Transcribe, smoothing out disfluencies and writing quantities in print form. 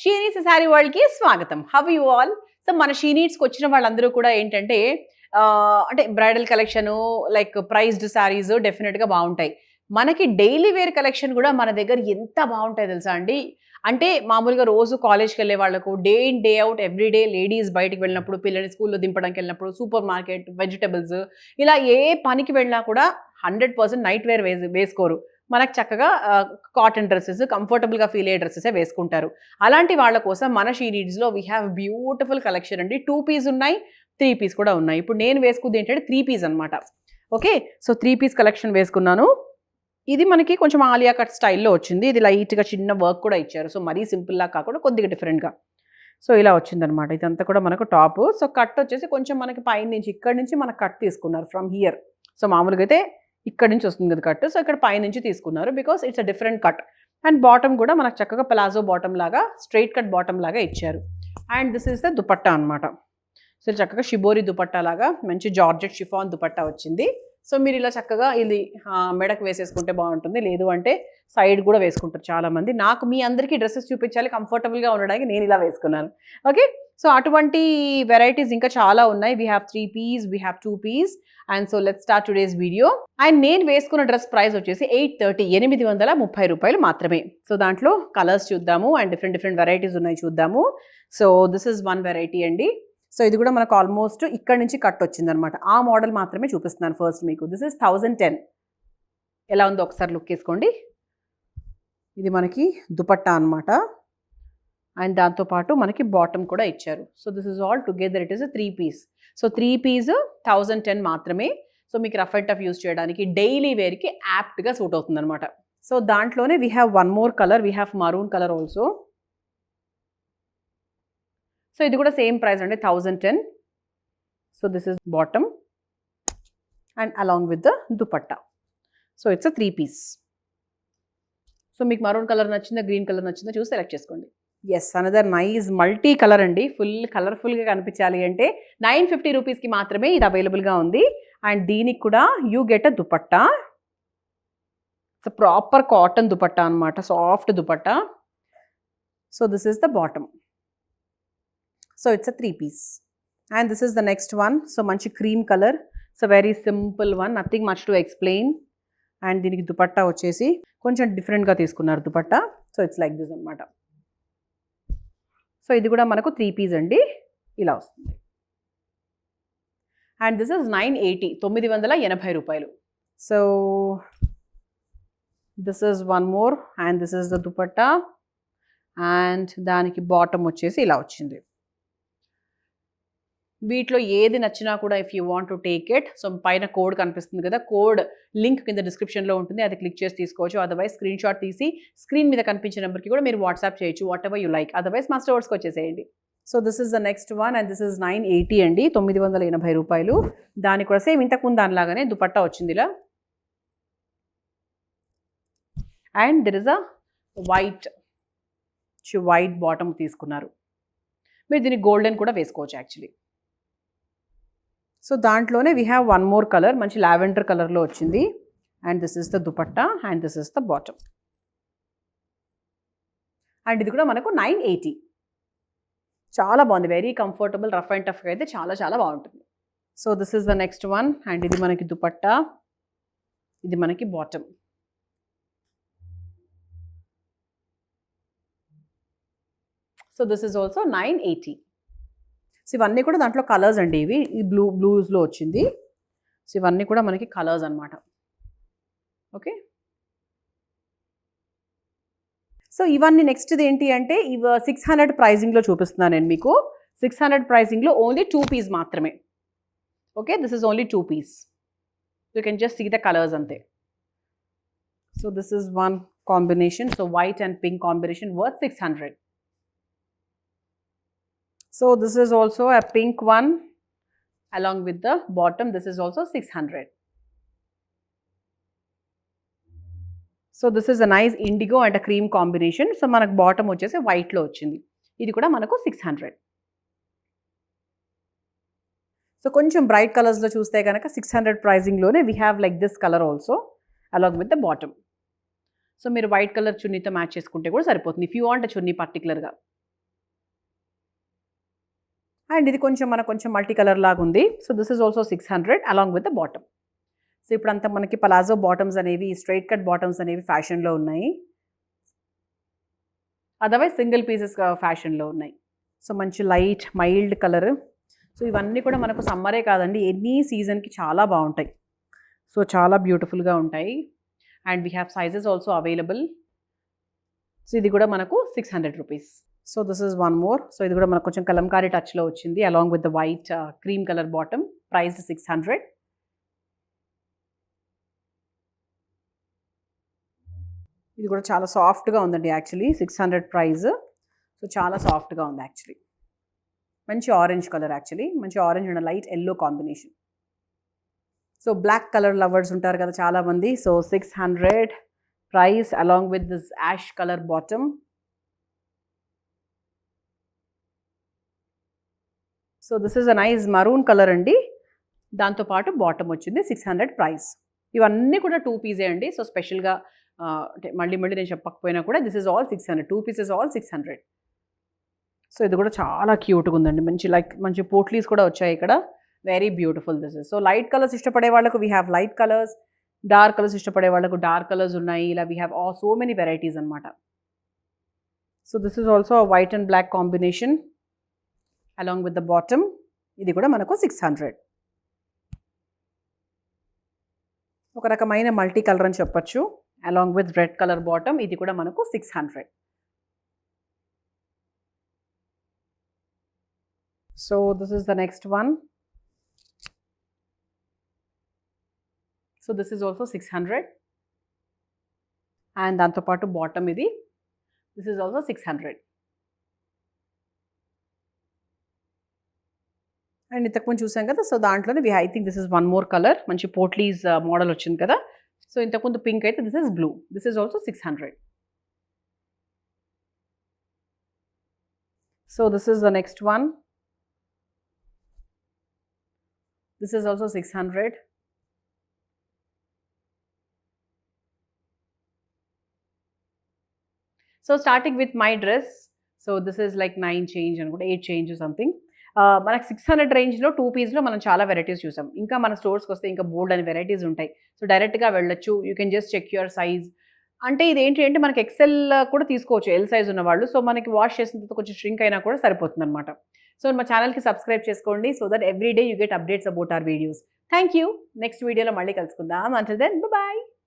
She needs sari వరల్డ్కి స్వాగతం. How you all? So మన షీ నీడ్స్కి వచ్చిన వాళ్ళందరూ కూడా ఏంటంటే అంటే bridal collection like prized saris డెఫినెట్గా బాగుంటాయి. మనకి డైలీ వేర్ కలెక్షన్ కూడా మన దగ్గర ఎంత బాగుంటాయి తెలుసా అండి. అంటే మామూలుగా రోజు కాలేజ్కి వెళ్ళే వాళ్ళకు day in day out everyday ladies బయటికి వెళ్ళినప్పుడు పిల్లల్ని స్కూల్లో దింపడానికి వెళ్ళినప్పుడు సూపర్ మార్కెట్ వెజిటబుల్స్ ఇలా ఏ పనికి వెళ్ళినా కూడా 100% నైట్ వేర్ వేసుకోరు. మనకు చక్కగా కాటన్ డ్రెస్సెస్ కంఫర్టబుల్గా ఫీల్ అయ్యే డ్రెస్సెసే వేసుకుంటారు. అలాంటి వాళ్ళ కోసం మన షీ నీడ్స్లో వీ హ్యావ్ బ్యూటిఫుల్ కలెక్షన్ అండి. 2 పీస్ ఉన్నాయి, 3 పీస్ కూడా ఉన్నాయి. ఇప్పుడు నేను వేసుకుంది ఏంటంటే 3 పీస్ అనమాట. ఓకే, సో 3 పీస్ కలెక్షన్ వేసుకున్నాను. ఇది మనకి కొంచెం ఆలియా కట్ స్టైల్లో వచ్చింది. ఇది లైట్గా చిన్న వర్క్ కూడా ఇచ్చారు. సో మరీ సింపుల్లా కాకుండా కొద్దిగా డిఫరెంట్గా సో ఇలా వచ్చిందనమాట. ఇదంతా కూడా మనకు టాప్. సో కట్ వచ్చేసి కొంచెం మనకి పైన నుంచి ఇక్కడ నుంచి మనకు కట్ తీసుకున్నారు ఫ్రమ్ హియర్. సో మామూలుగా అయితే ఇక్కడ నుంచి వస్తుంది కదా కట్. సో ఇక్కడ పైనుంచి తీసుకున్నారు because it's a different cut. And bottom కూడా మనకు చక్కగా ప్లాజో బాటమ్ లాగా స్ట్రైట్ కట్ బాటమ్ లాగా ఇచ్చారు. And this is the dupatta అనమాట. సో చక్కగా షిబోరి దుపట్టా లాగా మంచి జార్జెట్ షిఫాన్ దుపట్టా వచ్చింది. సో మీరు ఇలా చక్కగా ఇది మెడకు వేసేసుకుంటే బాగుంటుంది. లేదు అంటే సైడ్ కూడా వేసుకుంటారు చాలామంది. నాకు మీ అందరికీ డ్రెస్సెస్ చూపించాలి కంఫర్టబుల్గా ఉండడానికి నేను ఇలా వేసుకున్నాను. ఓకే, సో అటువంటి వెరైటీస్ ఇంకా చాలా ఉన్నాయి. We have 3 piece, we have 2 piece. And so let's start today's video. And నేను వేసుకున్న డ్రెస్ ప్రైస్ వచ్చేసి 830 రూపాయలు మాత్రమే. సో దాంట్లో కలర్స్ చూద్దాము అండ్ డిఫరెంట్ వెరైటీస్ ఉన్నాయి చూద్దాము. So this is one variety అండి. సో ఇది కూడా మనకు ఆల్మోస్ట్ ఇక్కడ నుంచి కట్ వచ్చింది అనమాట. ఆ మోడల్ మాత్రమే చూపిస్తున్నాను ఫస్ట్ మీకు. This is 1010. ఎలా ఉందో ఒకసారి లుక్ వేసుకోండి. ఇది మనకి దుపట్టా అనమాట. అండ్ దాంతోపాటు మనకి బాటమ్ కూడా ఇచ్చారు. So this is all together it is 3 piece. So 3 piece 1010 మాత్రమే. సో మీకు రఫ్ అండ్ టఫ్ యూస్ చేయడానికి డైలీ వేర్కి యాప్ట్గా సూట్ అవుతుంది అనమాట. సో దాంట్లోనే we have one more colour. We have maroon colour also. So ఇది కూడా సేమ్ ప్రైస్ అండి, 1010. So this is bottom and along with the dupatta. So it's 3 piece. So మీకు మరూన్ కలర్ నచ్చిందా, గ్రీన్ కలర్ నచ్చిందా చూసి సెలెక్ట్ చేసుకోండి. Yes, another nice multi colour అండి. Full కలర్ఫుల్గా కనిపించాలి అంటే 950 రూపీస్కి మాత్రమే ఇది అవైలబుల్గా ఉంది. అండ్ దీనికి కూడా you get a dupatta. It's proper cotton dupatta అనమాట, soft dupatta. So this is the bottom. So it's 3 piece. And this is the next one. So మంచి cream colour. So very simple one, nothing much to explain. And దీనికి దుపట్టా వచ్చేసి కొంచెం డిఫరెంట్గా తీసుకున్నారు dupatta. So it's like this అనమాట. So ఇది కూడా మనకు 3 పీస్ అండి, ఇలా వస్తుంది. అండ్ దిస్ ఇస్ 980 రూపాయలు. So this is one more and this is the dupatta. And దానికి బాటమ్ వచ్చేసి ఇలా వచ్చింది. వీటిలో ఏది నచ్చినా కూడా if you want to take it. So పైన కోడ్ కనిపిస్తుంది కదా, కోడ్ లింక్ కింద డిస్క్రిప్షన్లో ఉంటుంది, అది క్లిక్ చేసి తీసుకోవచ్చు. అదర్వైజ్ స్క్రీన్ షాట్ తీసి స్క్రీన్ మీద కనిపించే నెంబర్కి కూడా మీరు వాట్సాప్ చేయొచ్చు, what ever you like. Otherwise మా స్టోర్స్కి వచ్చేసేయండి. So this is the next one and this is 980 అండి, 980 రూపాయలు. దానికి కూడా సేమ్ ఇంతకుముందు దానిలాగానే దుపట్టా వచ్చింది ఇలా. And there is a white bottom తీసుకున్నారు. మీరు దీనికి గోల్డెన్ కూడా వేసుకోవచ్చు యాక్చువల్లీ. సో దాంట్లోనే we have one more colour, మంచి లావెండర్ కలర్లో వచ్చింది. And this is the dupatta and this is the bottom. And ఇది కూడా మనకు 980. చాలా బాగుంది, వెరీ కంఫర్టబుల్, రఫ్ అండ్ టఫ్గా అయితే చాలా చాలా బాగుంటుంది. So this is the next one and ఇది మనకి దుపట్టా, ఇది మనకి bottom. So this is also 980. So ఇవన్నీ కూడా దాంట్లో కలర్స్ అండి. ఇవి బ్లూస్లో వచ్చింది. సో ఇవన్నీ కూడా మనకి కలర్స్ అనమాట. ఓకే, సో ఇవన్నీ నెక్స్ట్ది ఏంటి అంటే ఇవి 600 ప్రైజింగ్లో చూపిస్తున్నాను నేను మీకు. 600 ప్రైజింగ్లో ఓన్లీ 2 పీస్ మాత్రమే. Okay, this is only 2 piece. You can just see the colours అంతే. So this is one combination. So white and pink combination worth 600. So this is also a pink one along with the bottom. This is also 600. So this is a nice indigo and a cream combination. So manaku bottom vachese white lo ochindi. Idi kuda manaku 600. So koncham bright colors lo chuste ganaka 600 pricing lone we have like this color also along with the bottom. So మీరు white colour చున్నీతో match చేసుకుంటే కూడా సరిపోతుంది if you want చున్నీ పర్టికులర్గా. And ఇది కొంచెం మనకు కొంచెం multi colour లాగా ఉంది. So this is also 600 along with the bottom. So ఇప్పుడంతా మనకి పలాజో బాటమ్స్ అనేవి, స్ట్రెయిట్ కట్ బాటమ్స్ అనేవి ఫ్యాషన్‌లో ఉన్నాయి. అదర్‌వైజ్ సింగిల్ పీసెస్ ఫ్యాషన్‌లో ఉన్నాయి. సో మంచి లైట్ మైల్డ్ కలర్. సో ఇవన్నీ కూడా మనకు సమ్మరే కాదండి, ఎనీ సీజన్‌కి చాలా బావుంటాయి. సో చాలా బ్యూటిఫుల్‌గా ఉంటాయి. And we have sizes also available. So ఇది కూడా మనకు 600 rupees. So this is one more. So ఇది కూడా మనకు కొంచెం కలంకారీ టచ్‌లో వచ్చింది along with the white cream colour bottom. Price 600. ఇది కూడా చాలా సాఫ్ట్‌గా ఉందండి యాక్చువల్లీ. 600 ప్రైస్. సో చాలా సాఫ్ట్‌గా ఉంది యాక్చువల్లీ. మంచి ఆరెంజ్ కలర్ యాక్చువల్లీ. మంచి orange and light yellow combination. So black colour lovers ఉంటారు కదా చాలామంది. So 600 price along with this ash colour bottom. So this is a nice maroon colour అండి. దాంతో పాటు బాటమ్ వచ్చింది. 600 ప్రైస్. ఇవన్నీ కూడా 2 పీసే అండి. సో స్పెషల్‌గా అంటే మళ్ళీ నేను చెప్పకపోయినా కూడా this is all 600. 2 pieces all 600. So ఇది కూడా చాలా క్యూట్‌గా ఉందండి. మంచి పోట్లీస్ కూడా వచ్చాయి ఇక్కడ. Very beautiful this is. So light colours ఇష్టపడే వాళ్ళకు we have light colours. Dark colours ఇష్టపడే వాళ్ళకు డార్క్ కలర్స్ ఉన్నాయి. ఇలా we have so many varieties అనమాట. So this is also white and black combination along with the bottom. ఇది కూడా మనకు 600. ఒక రకమైన మల్టీ కలర్ అని చెప్పొచ్చు. Along with red colour bottom. ఇది కూడా మనకు 600. So this is the next one. So this is also 600. And దాంతో పాటు బాటమ్ ఇది. This is also 600. అండ్ ఇంతకుముందు చూసాం కదా. సో దాంట్లోనే I think this is one more colour. మంచి పోట్లీస్ మోడల్ వచ్చింది కదా. సో ఇంతకుముందు పింక్ అయితే this is blue. This is also 600. So this is the next one. This is also 600. So starting with my dress. So this is like 9 change అనుకుంటే 8 change something. మనకు 600 రేంజ్‌లో 2 పీస్‌లో మనం చాలా వెరైటీస్ చూసాం. ఇంకా మన స్టోర్స్‌కి వస్తే ఇంకా బోల్డ్ అని వెరైటీస్ ఉంటాయి. సో డైరెక్ట్‌గా వెళ్ళొచ్చు. You can just check your size. అంటే ఇదేంటి అంటే మనకి ఎక్సెల్ కూడా తీసుకోవచ్చు ఎల్ సైజ్ ఉన్నవాళ్ళు. సో మనకి వాష్ చేసిన తర్వాత కొంచెం ష్రింక్ అయినా కూడా సరిపోతుందనమాట. సో మా ఛానల్‌కి సబ్స్క్రైబ్ చేసుకోండి. So that every day you get updates about our videos. Thank you. Next వీడియోలో మళ్ళీ కలుసుకుందాం. Until then by.